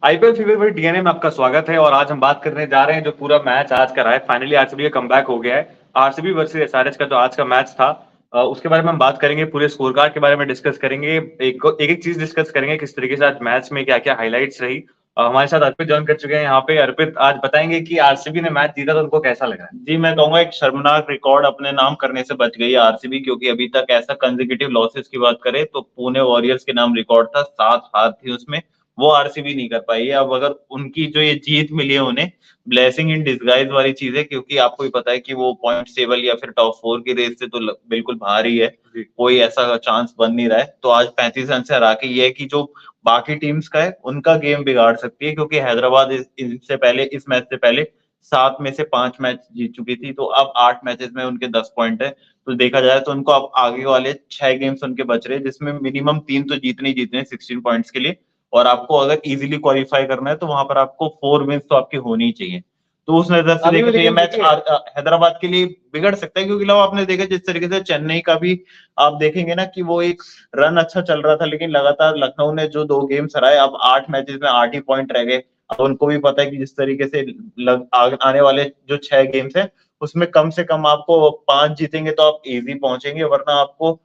IPL fever भाई DNA में आपका स्वागत है और आज हम बात करने जा रहे हैं जो पूरा मैच आज का रहा है। फाइनली आरसीबी का कमबैक हो गया है। आरसीबी वर्सेस एसआरएच का जो आज का मैच था उसके बारे में हम बात करेंगे, पूरे स्कोर कार्ड के बारे में डिस्कस करेंगे, एक चीज डिस्कस करेंगे किस तरीके से आज मैच में क्या क्या हाईलाइट्स रही। हमारे साथ अर्पित ज्वाइन कर चुके हैं यहाँ पे। अर्पित, आज बताएंगे कि आरसीबी ने मैच जीता तो उनको कैसा लग रहा है? जी, मैं कहूंगा एक शर्मनाक रिकॉर्ड अपने नाम करने से बच गई है आरसीबी, क्योंकि अभी तक ऐसा कंसेक्यूटिव लॉसेस की बात करें तो पुणे वॉरियर्स के नाम रिकॉर्ड था, 7 हार थी उसमें, वो आरसीबी नहीं कर पाई है। अब अगर उनकी जो ये जीत मिली है उन्हें, ब्लेसिंग इन डिसगाइज वाली चीज है, क्योंकि आपको भी पता है कि वो पॉइंट टेबल या फिर टॉप 4 की रेस से तो बिल्कुल बाहर ही है, कोई ऐसा चांस बन नहीं रहा है। तो आज 35 रन से हरा के ये है कि जो बाकी टीम्स का है उनका गेम बिगाड़ सकती है, क्योंकि हैदराबाद इससे पहले, इस मैच से पहले 7 में से 5 मैच जीत चुकी थी, तो अब 8 मैचेस में उनके 10 पॉइंट है। तो देखा जाए तो उनको अब आगे वाले 6 गेम्स उनके बच रहे हैं, जिसमें मिनिमम 3 तो जीतने ही जीतने 16 पॉइंट्स के लिए। और आपको अगर इजीली क्वालिफाई करना है तो वहां पर आपको 4 विंस तो आपकी होनी ही चाहिए। तो उस नजर से अभी भी देखें तो ये लेकिन मैच देखिए, हैदराबाद के लिए बिगड़ सकता है, क्योंकि लो आपने देखा जिस तरीके से चेन्नई का भी आप देखेंगे ना कि वो एक रन अच्छा चल रहा था, लेकिन लगातार लखनऊ ने जो 2 गेम्स हराए, अब 8 मैचेस में 8 ही पॉइंट रह गए। अब उनको भी पता है कि जिस तरीके से आने वाले जो 6 गेम्स है उसमें कम से कम आपको 5 जीतेंगे तो आप इजी पहुंचेंगे, वरना आपको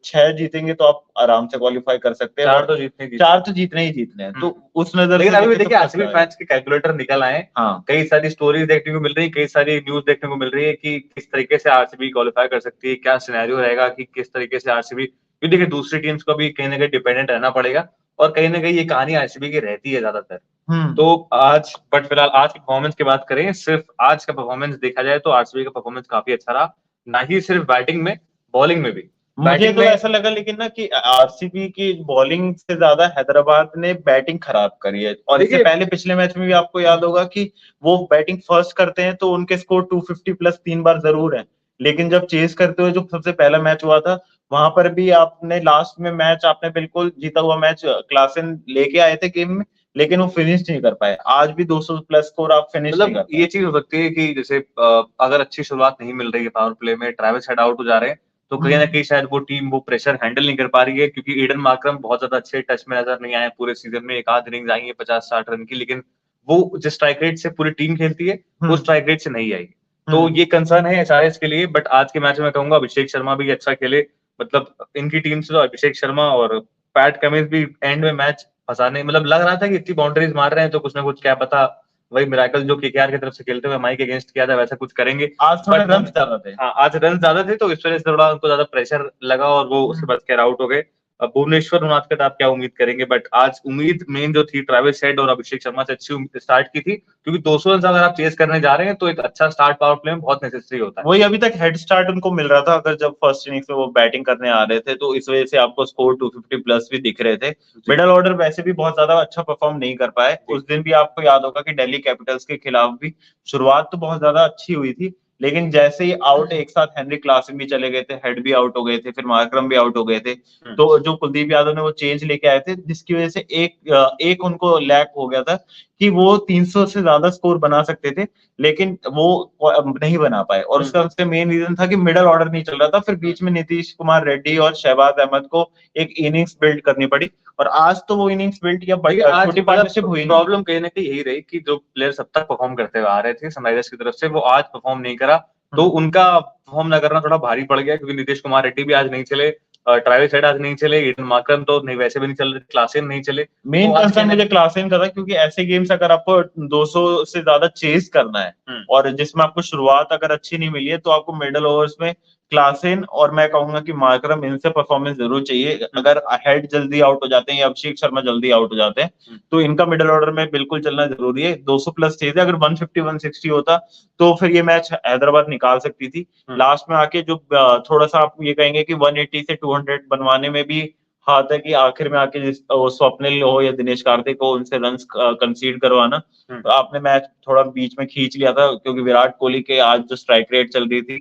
6 जीतेंगे तो आप आराम से क्वालिफाई कर सकते हैं। चार तो जीतने की। 4 तो जीतने ही जीतने हैं, तो उस नजर लेकिन से अभी भी देखें तो देखिए फंस आरसीबी रहा है। फैंस के कैलकुलेटर निकल आए हैं। हाँ। कई सारी स्टोरीज देखने को मिल रही है, कई सारी न्यूज देखने को मिल रही है कि किस तरीके से आरसीबी क्वालिफाई कर सकती है, क्या सिनेरियो रहेगा कि किस तरीके से आरसीबी, क्योंकि देखिए दूसरी टीम्स को भी कहीं ना कहीं डिपेंडेंट रहना पड़ेगा और कहीं ना कहीं ये कहानी आरसीबी की रहती है ज्यादातर। हम्म। तो आज, बट फिलहाल आज की परफॉर्मेंस की बात करें, सिर्फ आज का परफॉर्मेंस देखा जाए तो आरसीबी का परफॉर्मेंस काफी अच्छा रहा। ना ही सिर्फ बैटिंग में, बॉलिंग में भी। मुझे बैटिंग तो में ऐसा लगा लेकिन ना कि आरसीबी की बॉलिंग से ज्यादा हैदराबाद ने बैटिंग खराब करी है। और इससे देखिए, पहले पिछले मैच में भी आपको याद होगा कि वो बैटिंग फर्स्ट करते हैं तो उनके स्कोर 250 प्लस 3 बार जरूर है, लेकिन जब चेस करते हुए जो सबसे पहला मैच हुआ था, वहां पर भी आपने लास्ट में मैच आपने बिल्कुल जीता हुआ मैच क्लासन लेके आए थे गेम में, लेकिन वो फिनिश नहीं कर पाए। आज भी 200 प्लस स्कोर आप फिनिश नहीं कर मतलब ये पाए। चीज हो सकती है कि जैसे अगर अच्छी शुरुआत नहीं मिल रही है, पावर प्ले में ट्रेविस हेड आउट हो जा रहे हैं, तो कहीं ना हम्म। कहीं शायद वो टीम वो प्रेशर हैंडल नहीं कर पा रही है, क्योंकि ईडन मार्करम बहुत ज्यादा अच्छे टच में नजर नहीं आए पूरे सीजन में। एक आध इनिंग्स आई है 50-60 रन की, लेकिन वो जिस स्ट्राइक रेट से पूरी टीम खेलती है वो हम्म। स्ट्राइक रेट से नहीं आई। तो हम्म। ये कंसर्न है एसआरएच के लिए। बट आज के मैच में मैं कहूंगा अभिषेक शर्मा भी अच्छा खेले। मतलब इनकी टीम से तो अभिषेक शर्मा और पैट कमिंस भी एंड में मैच फंसाने, मतलब लग रहा था कि इतनी बाउंड्रीज मार रहे हैं तो कुछ ना कुछ, क्या पता वही मिराकल जो केकेआर की तरफ से खेलते हुए एमआई के अगेंस्ट किया था वैसा कुछ करेंगे। आज थोड़े बट रन ज्यादा थे। हाँ, आज रन ज्यादा थे तो इस वजह से थोड़ा उनको ज्यादा प्रेशर लगा और वो उसके बाद कैर आउट हो गए। अब भुवनेश्वर उनादकट आप क्या उम्मीद करेंगे? बट आज उम्मीद मेन जो थी ट्रेविस हेड और अभिषेक शर्मा से अच्छी स्टार्ट की थी, क्योंकि 200 रन अगर आप चेस करने जा रहे हैं तो एक अच्छा स्टार्ट पावर प्ले में बहुत नेसेसरी होता है। वही अभी तक हेड स्टार्ट उनको मिल रहा था, अगर जब फर्स्ट इनिंग्स में वो बैटिंग करने आ रहे थे, तो इस वजह से आपको स्कोर 250 प्लस भी दिख रहे थे। जी मिडल ऑर्डर वैसे भी बहुत ज्यादा अच्छा परफॉर्म नहीं कर पाए जी। उस दिन भी। आपको याद होगा कि दिल्ली कैपिटल्स के खिलाफ भी शुरुआत तो बहुत ज्यादा अच्छी हुई थी, लेकिन जैसे ही आउट एक साथ हेनरी क्लासन भी चले गए थे, हेड भी आउट हो गए थे, फिर मार्करम भी आउट हो गए थे, हम्म। तो जो कुलदीप यादव ने वो चेंज लेके आए थे, जिसकी वजह से एक उनको लैक हो गया था कि वो 300 से ज्यादा स्कोर बना सकते थे, लेकिन वो नहीं बना पाए। और उसका सबसे मेन रीजन था कि मिडल ऑर्डर नहीं चल रहा था। फिर बीच में नीतीश कुमार रेड्डी और शहबाज अहमद को एक इनिंग्स बिल्ड करनी पड़ी, और आज तो वो इनिंग्स बिल्ड या देखिए आज छोटी मतलब पार्टनरशिप हुई नहीं। प्रॉब्लम कहीं ना कहीं यही रही कि जो प्लेयर्स अब तक परफॉर्म करते हुए आ रहे थे सनराइजर्स की तरफ से, वो आज परफॉर्म नहीं करा। तो हम्म। उनका परफॉर्म न करना थोड़ा भारी पड़ गया, क्योंकि नीतीश कुमार रेड्डी भी आज नहीं चले, ट्रेविस हेड आज नहीं चले, ईडन मार्करम तो नहीं, वैसे भी नहीं चल रहे, क्लासेन नहीं चले। तो मेन आज कंसर्न कहने, मुझे क्लासन का था, क्योंकि ऐसे गेम्स अगर आपको 200 से ज्यादा चेस करना है और जिसमें आपको शुरुआत अगर अच्छी नहीं मिली है, तो आपको मिडल ओवर्स में क्लासन और मैं कहूंगा कि मार्करम, इनसे परफॉर्मेंस जरूर चाहिए। अगर हेड जल्दी आउट हो जाते हैं या अभिषेक शर्मा जल्दी आउट हो जाते हैं, तो इनका मिडल ऑर्डर में बिल्कुल चलना जरूरी है। 200 प्लस चाहिए। अगर 150 160 होता तो फिर ये मैच हैदराबाद निकाल सकती थी। लास्ट में आके जो थोड़ा सा आप ये कहेंगे कि 180 से 200 बनवाने में भी हाथ है, कि आखिर में आके जिस स्वप्निल हो या दिनेश कार्तिक हो, उनसे रन कंसीड करवाना। तो आपने मैच थोड़ा बीच में खींच लिया था, क्योंकि विराट कोहली के आज जो स्ट्राइक रेट चल रही थी,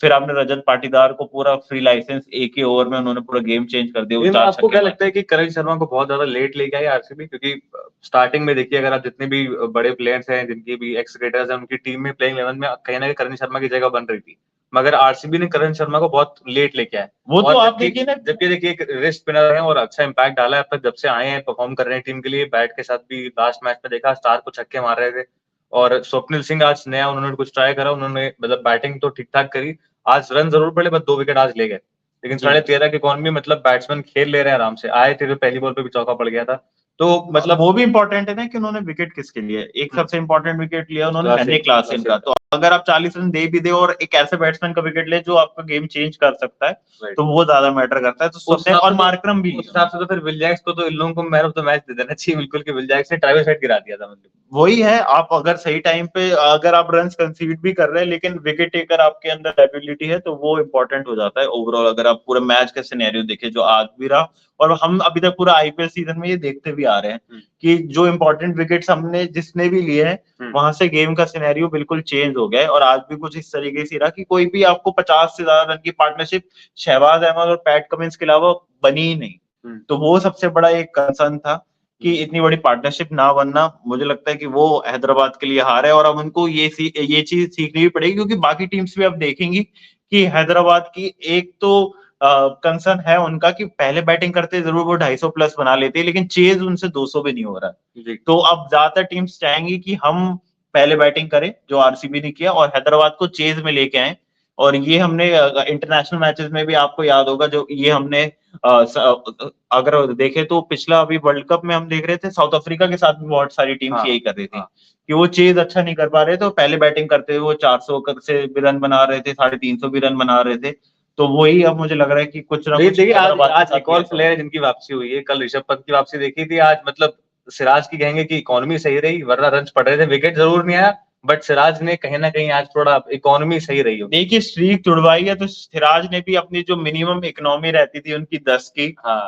फिर आपने रजत पाटीदार को पूरा फ्री लाइसेंस, एक ही ओवर में उन्होंने पूरा गेम चेंज कर दिया, वो लेकिन 4 आपको छक्के क्या मारे। लगता है कि करण शर्मा को बहुत ज्यादा लेट लेके आई आरसीबी? क्योंकि स्टार्टिंग में देखिए, अगर आप जितने भी बड़े प्लेयर्स हैं जिनकी भी एक्स क्रिकेटर्स हैं, उनकी टीम में प्लेइंग 11 में कहीं ना कहीं करण शर्मा की जगह बन रही थी। मगर आरसीबी ने करण शर्मा को बहुत लेट लेके आए। वो तो और आप जबकि देखिए ना, जबकि देखिए एक रिस्ट स्पिनर है और अच्छा इम्पैक्ट डाला है अब तक, जब से आए हैं परफॉर्म कर रहे हैं टीम के लिए। बैट के साथ भी लास्ट मैच में देखा स्टार को छक्के मार रहे थे। और स्वप्निल सिंह आज नया उन्होंने कुछ ट्राई करा, उन्होंने मतलब बैटिंग तो ठीक ठाक करी। आज रन जरूर पड़े बस 2 विकेट आज ले गए। लेकिन जी 13.5 की इकॉनमी, मतलब बैट्समैन खेल ले रहे हैं आराम से। आए थे तो पहली बॉल पे भी चौका पड़ गया था। तो मतलब वो भी इंपॉर्टेंट है ना कि उन्होंने विकेट किसके लिए, एक सबसे इंपॉर्टेंट विकेट लिया उन्होंने हेनरी क्लासेन का। तो अगर आप 40 रन दे भी दे और एक ऐसे बैट्समैन का विकेट ले जो आपका गेम चेंज कर सकता है, राइट। तो वो ज्यादा मैटर करता है। तो उस सबने, हिसाब और से तो मार्करम भी उस हिसाब से तो फिर विल जैक्स को तो इन लोगों को मैन ऑफ द मैच दे देना चाहिए बिल्कुल, कि विल जैक्स ने ट्रैविस हेड गिरा दिया था मतलब। वही है, आप अगर सही टाइम पे अगर आप रन कंसीड भी कर रहे हैं लेकिन विकेट टेकर आपके अंदर एबिलिटी है, तो वो इंपॉर्टेंट हो जाता है ओवरऑल। अगर आप पूरे मैच का सिनेरियो देखें जो आज भी रहा, और हम अभी तक पूरा आईपीएल सीजन में ये देखते भी आ रहे हैं कि जो इंपॉर्टेंट विकेट्स हमने जिसने भी लिए हैं वहां से गेम का सिनेरियो बिल्कुल चेंज हो गया है। और आज भी कुछ इस तरीके से रहा कि कोई भी आपको 50 से ज्यादा रन की पार्टनरशिप शहबाज अहमद और पैट कमिंस के अलावा बनी ही नहीं। तो वो सबसे बड़ा एक कंसर्न था कि इतनी बड़ी पार्टनरशिप ना बनना। मुझे लगता है कि वो हैदराबाद के लिए हार है, और अब उनको ये चीज सीखनी भी पड़ेगी, क्योंकि बाकी टीम्स भी अब देखेंगी कि हैदराबाद की एक तो कंसर्न है उनका कि पहले बैटिंग करते जरूर वो 250 प्लस बना लेते हैं, लेकिन चेज उनसे 200 भी नहीं हो रहा है। तो अब ज्यादातर टीम्स चाहेंगी कि हम पहले बैटिंग करें, जो आरसीबी ने किया, और हैदराबाद को चेज में लेके आए। और ये हमने इंटरनेशनल मैचेस में भी आपको याद होगा, जो ये हमने अगर देखे तो पिछला अभी वर्ल्ड कप में हम देख रहे थे साउथ अफ्रीका के साथ भी बहुत सारी टीम्स यही कर रही थी कि वो चेज अच्छा नहीं कर पा रहे थे, तो पहले बैटिंग करते हुए वो 400 से भी रन बना रहे थे, 350 भी रन बना रहे थे। तो वही अब मुझे लग रहा है कि कुछ ना कुछ देखिए आज हैदराबाद के आज साथ एक भी और ऐसा प्लेयर है जिनकी वापसी हुई है। कल ऋषभ पंत की वापसी देखी थी। आज मतलब सिराज की कहेंगे कि इकोनॉमी सही रही, वरना रन पड़ रहे थे। विकेट जरूर नहीं आया, बट सिराज ने कहीं ना कहीं आज थोड़ा इकोनॉमी सही रही हो। देखिए स्ट्रीक तुड़वाई है, तो सिराज ने भी अपनी जो मिनिमम इकोनॉमी रहती थी उनकी 10 की,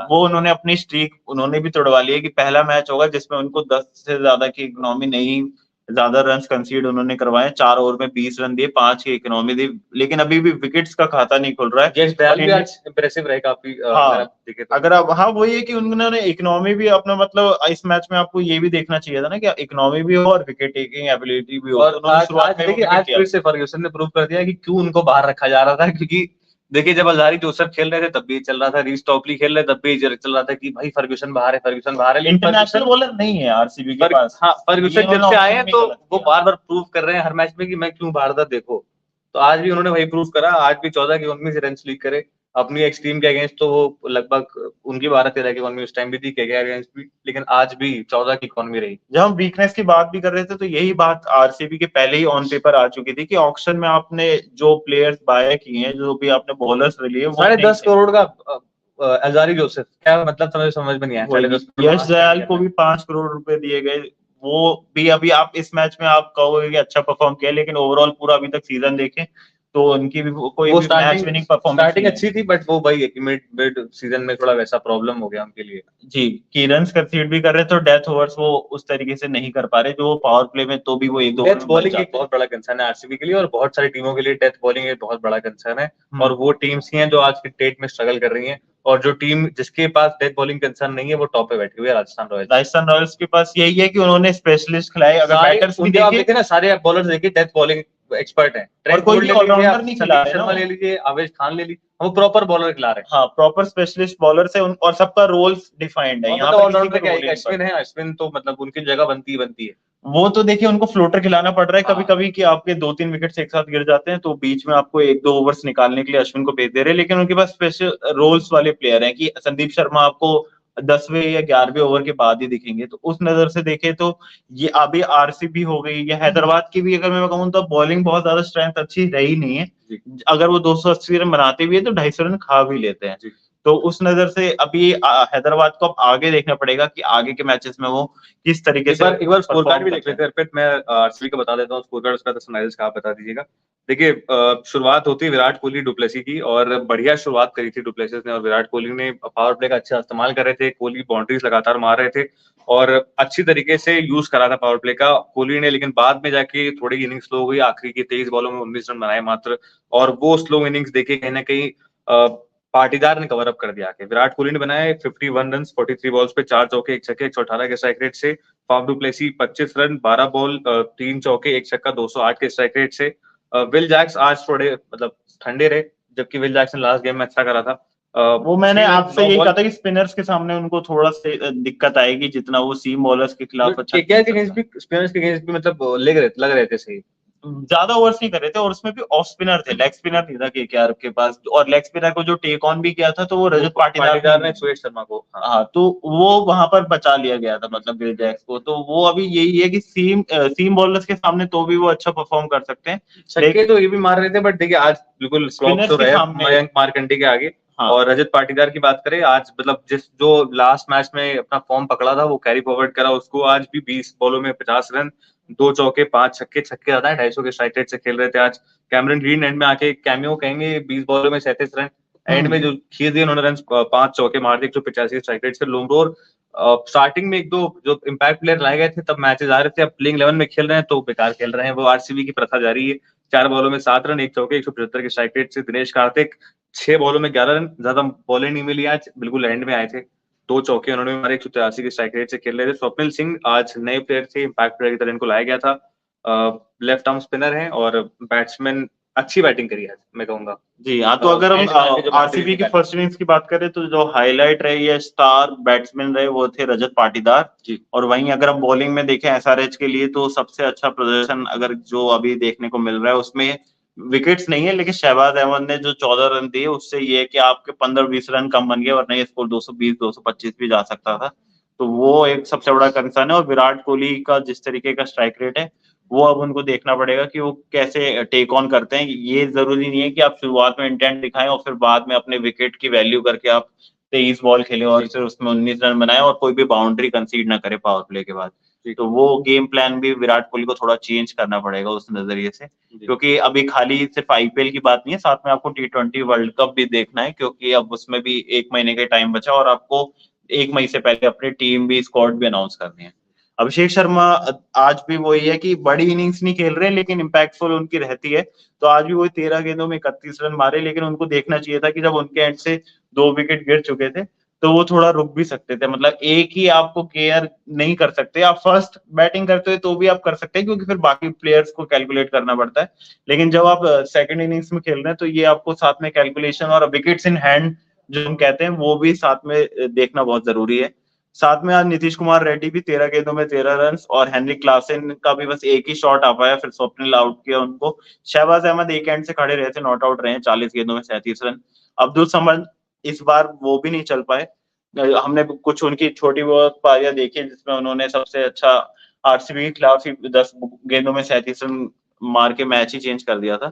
वो उन्होंने अपनी स्ट्रीक उन्होंने भी तुड़वा ली है कि पहला मैच होगा जिसमें उनको 10 से ज्यादा की इकोनॉमी नहीं, ज्यादा रन कंसीड उन्होंने करवाए। 4 ओवर में 20 रन दिए, 5 की इकोनॉमी दी, लेकिन अभी भी विकेट्स का खाता नहीं खुल रहा है। यश दयाल भी आज इंप्रेसिव रहे काफी, अगर आप देखें तो। अगर आप, हाँ वही है कि उन्होंने इकोनॉमी भी अपना, मतलब इस मैच में आपको ये भी देखना चाहिए था ना कि इकोनॉमी भी हो और विकेट टेकिंग एबिलिटी भी हो। और तो उन्होंने आज शुरुआत में वो देखिए विकेट आज किया। फिर से फर्ग्यूसन ने प्रूव कर दिया कि क्यों उनको बाहर रखा जा रहा था। क्योंकि देखिए जब अल्जारी जोसेफ खेल रहे थे तब भी चल रहा था, रीस टॉपली खेल रहे तब भी चल रहा था कि भाई फर्ग्यूसन बाहर है, फर्ग्यूसन बाहर है। लेकिन इंटरनेशनल बॉलर नहीं है आरसीबी के पास। हाँ, ये फर्ग्यूसन जब उन्होंने से आए ऑप्शन हैं में तो गलत वो किया। बार बार प्रूव कर रहे हैं हर मैच में कि मैं क्यों बाहर था देखो। तो आज भी उन्होंने वही प्रूव करा। आज भी 14 की 19 रन लीड करे अपनी एक्स टीम के अगेंस्ट। तो वो लगभग उनकी 12-13 की इकॉनमी उस टाइम भी थी के अगेंस्ट भी, लेकिन आज भी 14 की इकॉनमी रही। जब हम वीकनेस की बात भी कर रहे थे तो यही बात आरसीबी के पहले ही ऑन पेपर आ चुकी थी कि ऑक्शन में आपने जो प्लेयर्स बाय किए हैं, जो भी आपने बॉलर्स लिए, वो नहीं 10.5 थे। करोड़ का अल्जारी जोसेफ, क्या मतलब समझ में नहीं आया। 10.5 करोड़ यश आज क्या दयाल किया को था। भी 5 करोड़ रुपए दिए गए। वो भी अभी आप इस मैच में आप कहोगे कि अच्छा परफॉर्म किया, लेकिन ओवरऑल पूरा अभी तक सीजन देखें तो उनकी भी कोई वो भी मैच विनिंग परफॉर्मेंस स्टार्टिंग नहीं है। अच्छी थी, बट वो भाई है कि मिड मिड सीजन में थोड़ा वैसा प्रॉब्लम हो गया उनके लिए। जी, की रन्स कंसीड भी कर रहे तो डेथ ओवर्स वो उस तरीके से नहीं कर पा रहे जो पावर प्ले में, तो भी वो 1-2 ओवर डेथ में बच बॉलिंग एक जाते हैं। बहुत बड़ा कंसर्न है आरसीबी के लिए, और बहुत सारी टीमों के लिए डेथ बॉलिंग एक बहुत बड़ा कंसर्न है। और वो टीम्स ही हैं जो आज की डेट में स्ट्रगल कर रही हैं। और जो टीम जिसके पास डेथ बॉलिंग कंसर्न नहीं है वो टॉप पे बैठी हुई है, राजस्थान रॉयल्स। राजस्थान रॉयल्स के पास यही है कि उन्होंने स्पेशलिस्ट खिलाए। अगर सारे बैटर्स भी उनके आप देखे, देखे ना, सारे बॉलर्स देखिए डेथ बॉलिंग एक्सपर्ट हैं। और ट्रेंट कोई बोल्ट भी ले लीजिए ऑलराउंडर आप, नहीं खिला संदीप रहे ना शर्मा वो। ले लीजिए, आवेश खान ले लीजिए, वो प्रॉपर बॉलर खिला रहे हैं। हाँ, प्रॉपर स्पेशलिस्ट बॉलर से और सबका रोल्स डिफाइंड है, और यहाँ मतलब पर किसी ऑलराउंडर को क्या है, रोल एक ही नहीं अश्विन पड़ता। है, अश्विन तो मतलब उनकी जगह बनती है। वो तो देखिए उनको फ्लोटर खिलाना पड़ रहा है कभी हाँ। कभी कि आपके 2-3 विकेट्स एक साथ गिर जाते हैं, तो बीच में आपको 1-2 ओवर्स निकालने के लिए अश्विन को भेज दे रहे हैं। लेकिन उनके पास स्पेशल रोल्स वाले प्लेयर हैं कि संदीप शर्मा आपको 10वें या 11वें ओवर के बाद ही दिखेंगे। तो उस नजर से देखे तो ये अभी आरसीबी हो गई या हैदराबाद की भी अगर मैं कहूँ तो बॉलिंग बहुत ज्यादा स्ट्रेंथ अच्छी रही नहीं है। अगर वो 280 रन बनाते भी है तो 250 रन खा भी लेते हैं। तो उस नजर से अभी हैदराबाद को अब आगे देखना पड़ेगा कि आगे के मैचेस में वो किस तरीके से एक बार स्कोर कार्ड परफॉर्म भी देख करते लेते हैं। हैं अर्पित। मैं आरसीबी का बता देता हूँ स्कोर कार्ड, उसका तो सनराइजर्स का आप बता दीजिएगा। देखिए शुरुआत होती है विराट कोहली डुप्लेसी की, और बढ़िया शुरुआत करी थी डुप्लेसिस ने। और विराट कोहली ने पावर प्ले का अच्छा इस्तेमाल कर रहे थे, कोहली बाउंड्रीज लगातार मार रहे थे और अच्छी तरीके से यूज करा था पावर प्ले का कोहली ने। लेकिन बाद में जाके थोड़ी इनिंग स्लो हो गई, आखिरी की 23 बॉलों में 19 रन बनाए मात्र। और वो स्लो इनिंग्स देखे कहीं ना कहीं पाटीदार ने कवर अप कर दिया। विराट कोहली ने बनाए 51 रन 43 बॉल्स पे, 4 चौके 1 छक्के 118 के स्ट्राइक रेट से। फाफ डुप्लेसी 25 रन 12 बॉल 3 चौके 1 छक्का 208 के स्ट्राइक रेट से। विल जैक्स आज थोड़े मतलब ठंडे रहे, जबकि विल जैक्स ने लास्ट गेम में अच्छा करा था। वो मैंने आपसे यही कहा बॉल था कि स्पिनर्स के सामने उनको थोड़ा सा दिक्कत आएगी, जितना वो सीम बॉलर्स के खिलाफ अच्छा केकेआर खेल के सकता अगेंस्ट है। भी, स्पिनर्स के अगेंस्ट भी मतलब लग रहे थे सही। ज्यादा ओवर्स नहीं कर रहे थे और उसमें भी ऑफ स्पिनर थे, लेग स्पिनर नहीं था केकेआर के पास, और लेग स्पिनर को जो टेक ऑन भी किया था तो वो रजत पाटीदार ने ने। सुरेश शर्मा को, हाँ। हाँ, तो वो वहां पर बचा लिया गया था मतलब बिल जैक्स को। तो वो अभी यही है कि सीम बॉलर्स के सामने तो भी वो अच्छा परफॉर्म कर सकते हैं, छक्के तो ये भी मार रहे थे, बट देखिए आज बिल्कुल फ्लॉप स्पिनर्स तो के रहे सामने। मयंक मार्कंडे के आगे। हाँ, और रजत पाटीदार की बात करें, आज मतलब जो लास्ट मैच में अपना फॉर्म पकड़ा था वो कैरी फॉरवर्ड करा, उसको आज भी 20 बॉलों में 50 रन, 2 चौके 5 छक्के, छक्के ज्यादा है, 250 के स्ट्राइक रेट से खेल रहे थे आज। कैमरन ग्रीन एंड में आके कैमियो कहेंगे, 20 बॉलों में 37 रन, एंड में जो खींच दिए उन्होंने रन, 5 चौके मार दिए, 185 स्ट्राइक रेट से। लोमरोर स्टार्टिंग में एक दो जो इम्पैक्ट प्लेयर लाए गए थे तब मैचेस आ रहे थे, अब प्लेइंग 11 में खेल रहे हैं तो बेकार खेल रहे हैं। वो आरसीबी की प्रथा जारी है, 4 बॉलों में 7 रन, 1 चौके, 175 के स्ट्राइक रेट से। दिनेश कार्तिक 6 बॉलों में 11 रन, ज्यादा बॉलें नहीं मिली आज, बिल्कुल एंड में आए थे, 2 चौके उन्होंने मारे, 183 के स्ट्राइक रेट से खेल रहे थे। स्वप्निल सिंह आज नए प्लेयर थे, इम्पैक्ट प्लेयर की तरह इनको लाया गया था। लेफ्ट आर्म स्पिनर है और बैट्समैन, अच्छी बैटिंग करी आज मैं कहूंगा। जी हाँ। तो अगर हम एंड में आके जो बाउंड्री आरसीबी की निकाली। फर्स्ट इनिंग्स की बात करें तो जो हाईलाइट रहे या स्टार बैट्समैन रहे वो थे रजत पाटीदार जी। और वहीं अगर हम बॉलिंग में देखें एसआरएच के लिए तो सबसे अच्छा प्रदर्शन अगर जो अभी देखने को मिल रहा है उसमें विकेट्स नहीं है, लेकिन शहबाज अहमद ने जो 14 रन दिए उससे ये है कि आपके 15-20 रन कम बन गए, वरना ये स्कोर 220 225 भी जा सकता था। तो वो एक सबसे बड़ा कंसर्न है। और विराट कोहली का जिस तरीके का स्ट्राइक रेट है वो अब उनको देखना पड़ेगा कि वो कैसे टेक ऑन करते हैं। ये जरूरी नहीं है कि आप शुरुआत में इंटेंट दिखाएं और फिर बाद में अपने विकेट की वैल्यू करके आप 23 बॉल खेलें और फिर उसमें 19 रन बनाएं और कोई भी बाउंड्री कंसीड ना करे पावर प्ले के बाद। तो वो गेम प्लान भी विराट कोहली को थोड़ा चेंज करना पड़ेगा उस नजरिए से, क्योंकि अभी खाली सिर्फ आईपीएल की बात नहीं है, साथ में आपको टी20 वर्ल्ड कप भी देखना है, क्योंकि अब उसमें भी 1 महीने का टाइम बचा और आपको 1 मई से पहले अपनी टीम भी, स्क्वाड भी अनाउंस करनी है। अभिषेक शर्मा आज भी वही है कि बड़ी इनिंग्स नहीं खेल रहे लेकिन इम्पैक्टफुल उनकी रहती है। तो आज भी वही 13 गेंदों में 31 रन मारे, लेकिन उनको देखना चाहिए था कि जब उनके एंड से 2 विकेट गिर चुके थे तो वो थोड़ा रुक भी सकते थे। मतलब एक ही आपको केयर नहीं कर सकते, आप फर्स्ट बैटिंग करते हो तो भी आप कर सकते हैं क्योंकि फिर बाकी प्लेयर्स को कैलकुलेट करना पड़ता है। लेकिन जब आप सेकंड इनिंग्स में खेल रहे हैं तो ये आपको साथ में कैलकुलेशन और विकेट्स इन हैंड जो हम कहते हैं वो भी साथ में देखना बहुत जरूरी है। साथ में आज नीतीश कुमार रेड्डी भी 13 गेंदों में 13 रन और हेनरी क्लासन का भी बस एक ही शॉट आ पाया, फिर स्वप्निल आउट किया उनको। शहबाज अहमद एक एंड से खड़े रहे थे, नॉट आउट रहे, 40 गेंदों में 37 रन। अब्दुल समद इस बार वो भी नहीं चल पाए। हमने कुछ उनकी छोटी बहुत पारियां देखी जिसमें उन्होंने सबसे अच्छा आरसीबी के खिलाफ ही 10 गेंदों में 37 रन मार के मैच ही चेंज कर दिया था।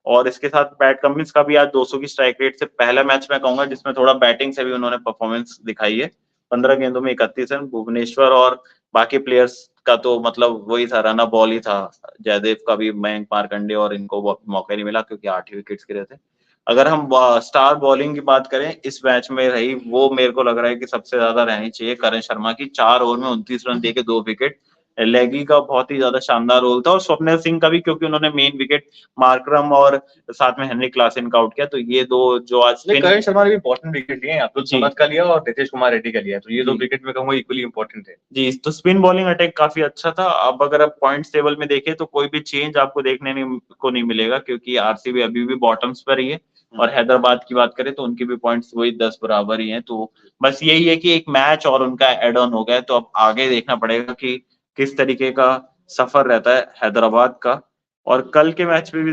और इसके साथ पैट कमिंस का भी आज 200 की स्ट्राइक रेट से पहला मैच मैं कहूंगा जिसमें थोड़ा बैटिंग से भी उन्होंने परफॉर्मेंस दिखाई है। 15 गेंदों में 31 रन। भुवनेश्वर और बाकी प्लेयर्स का तो मतलब वही था, रन बॉल ही था। जयदेव का भी, मयंक मार्कंडे और इनको मौका नहीं मिला क्योंकि 8 ही विकेट्स गिरे थे। अगर हम स्टार बॉलिंग की बात करें इस मैच में रही, वो मेरे को लग रहा है कि सबसे ज्यादा रहनी चाहिए करण शर्मा की। 4 ओवर में 29 रन देके 2 विकेट। लेगी का बहुत ही ज्यादा शानदार रोल था और स्वप्निल सिंह का भी, क्योंकि उन्होंने मेन विकेट मार्करम और साथ में हेनरी क्लासन का आउट किया। तो ये दो जो आज करण शर्मा ने भी इंपॉर्टेंट विकेट लिए हैं, अब्दुल जी समद का लिया और नीतीश कुमार रेड्डी का लिया, तो ये 2 जी विकेट में कहूंगा इक्वली इंपॉर्टेंट है। जी, तो स्पिन बॉलिंग अटैक काफी अच्छा था। अब अगर आप पॉइंट्स टेबल में देखें तो कोई भी चेंज आपको देखने को नहीं मिलेगा क्योंकि आरसीबी अभी भी बॉटम्स पर ही है। और हैदराबाद की बात करें तो उनके भी पॉइंट्स वही 10 बराबर ही हैं। तो बस यही है कि एक मैच और उनका एड ऑन हो गया है, तो अब आगे देखना पड़ेगा कि किस तरीके का सफर रहता है हैदराबाद का। और कल के मैच पे भी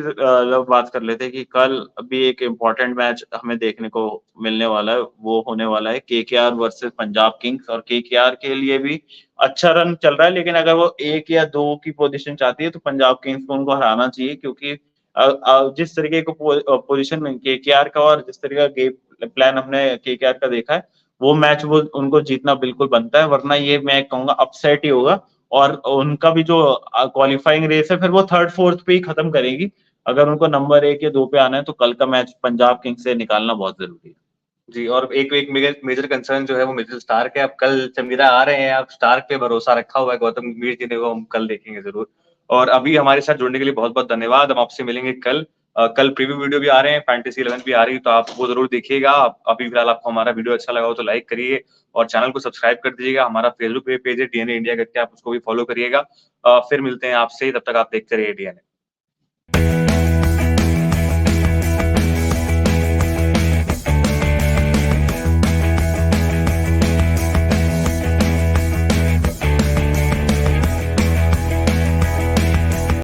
लोग बात कर लेते हैं कि कल अभी एक इम्पोर्टेंट मैच हमें देखने को मिलने वाला है, वो होने वाला है केकेआर वर्सेस पंजाब किंग्स। और केकेआर के लिए भी अच्छा रन चल रहा है, लेकिन अगर वो 1 या 2 की पोजीशन चाहती है तो पंजाब किंग्स को उनको हराना चाहिए, क्योंकि जिस तरीके को पोजीशन में केकेआर का और जिस तरीके का गेम प्लान हमने केकेआर का देखा है, वो मैच वो उनको जीतना बिल्कुल बनता है, वरना ये मैं कहूंगा अपसेट ही होगा। और उनका भी जो क्वालिफाइंग रेस है फिर वो थर्ड फोर्थ पे ही खत्म करेगी। अगर उनको नंबर 1 या 2 पे आना है तो कल का मैच पंजाब किंग्स से निकालना बहुत जरूरी है। जी, और एक एक मेजर कंसर्न जो है वो मिचेल स्टार्क है। अब कल चमीरा आ रहे हैं, अब स्टार्क पे भरोसा रखा हुआ है गौतम गंभीर जी ने, वो हम कल देखेंगे जरूर। और अभी हमारे साथ जुड़ने के लिए बहुत बहुत धन्यवाद, हम आपसे मिलेंगे कल। कल प्रीव्यू वीडियो भी आ रहे हैं, फैंटेसी 11 भी आ रही है, तो आप वो जरूर देखिएगा। अभी फिलहाल आपको हमारा वीडियो अच्छा लगा हो तो लाइक करिए और चैनल को सब्सक्राइब कर दीजिएगा। हमारा फेसबुक पेज है डीएनए इंडिया करके, आप उसको भी फॉलो करिएगा। फिर मिलते हैं आपसे, तब तक आप देखते रहिए डीएनए।